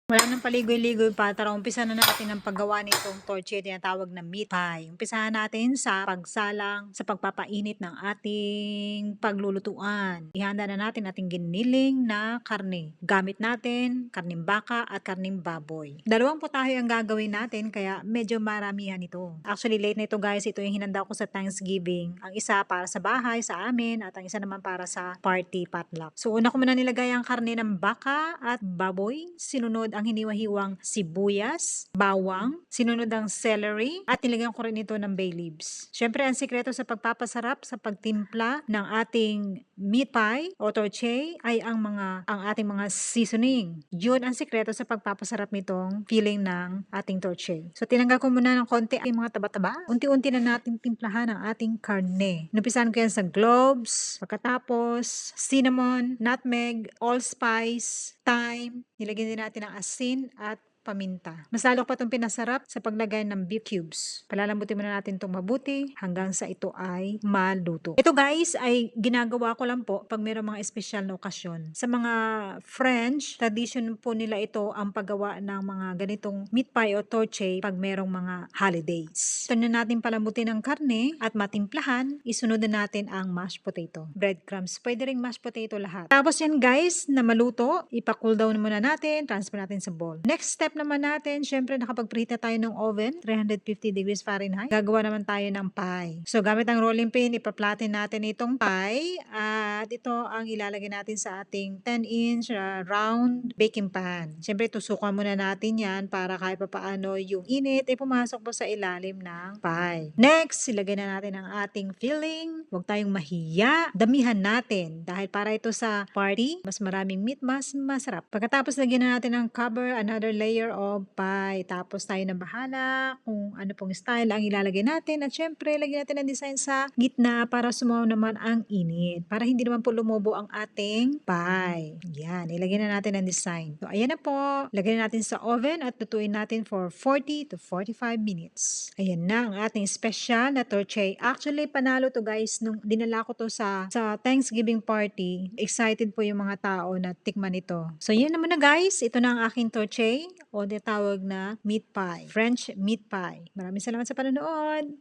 Wala nang paligoy-ligoy pa, tara umpisa na natin ang paggawa nitong torche tinatawag na meat pie. Umpisahan natin sa pagsalang, sa pagpapainit ng ating paglulutuan. Ihanda na natin ating giniling na karne. Gamit natin karning baka at karning baboy. Dalawang putahe ang gagawin natin kaya medyo maramihan ito. Actually late na ito guys, ito yung hinanda ko sa Thanksgiving. Ang isa para sa bahay, sa amin, at ang isa naman para sa party potluck. So una ko muna nilagay ang karne ng baka at baboy. Sinunod ang hiniwa-hiwang sibuyas, bawang, sinunod ang celery, at nilagyan ko rin ito ng bay leaves. Syempre, ang sikreto sa pagpapasarap sa pagtimpla ng ating meat pie o torche ay ang ating mga seasoning. Yun ang sikreto sa pagpapasarap nitong filling ng ating torche. So, tinanggal ko muna ng konti ang mga taba-taba. Unti-unti na natin timplahan ang ating karne. Numpisahan ko yan sa cloves, pagkatapos cinnamon, nutmeg, allspice, thyme, nilagyan din natin ng asin at paminta. Mas lalo pa itong pinasarap sa paglagay ng beef cubes. Palalambutin muna natin itong mabuti hanggang sa ito ay maluto. Ito guys ay ginagawa ko lang po pag mayroong mga espesyal na okasyon. Sa mga French, tradition po nila ito ang paggawa ng mga ganitong meat pie o torche pag mayroong mga holidays. Ito na natin palambutin ang karne at matimplahan, isunod na natin ang mashed potato. Breadcrumbs, pwede ring mashed potato lahat. Tapos yan guys, na maluto, ipa-cool down muna natin, transfer natin sa bowl. Next step naman natin, syempre nakapag-preheat na tayo ng oven, 350 degrees Fahrenheit. Gagawa naman tayo ng pie. So gamit ang rolling pin, ipa-flatten natin itong pie at ito ang ilalagay natin sa ating 10-inch round baking pan. Syempre tusukan muna natin yan para kahit papaano yung init ay pumasok po sa ilalim ng pie. Next, ilagay na natin ang ating filling. Huwag tayong mahiya. Damihan natin dahil para ito sa party, mas maraming meat, mas masarap. Pagkatapos lagyan na natin ng cover, another layer of pie. Tapos tayo na bahala kung ano pong style ang ilalagay natin. At syempre, lagyan natin ng design sa gitna para sumaw naman ang init. Para hindi naman po lumobo ang ating pie. Yan, ilagay na natin ang design. So, ayan na po. Lagyan na natin sa oven at lutuin natin for 40 to 45 minutes. Ayan na ang ating special na torche. Actually, panalo to guys. Nung dinala ko to sa Thanksgiving party, excited po yung mga tao na tikman ito. So, yun naman na guys. Ito na ang aking torche o tinatawag na meat pie. French meat pie. Maraming salamat sa panonood.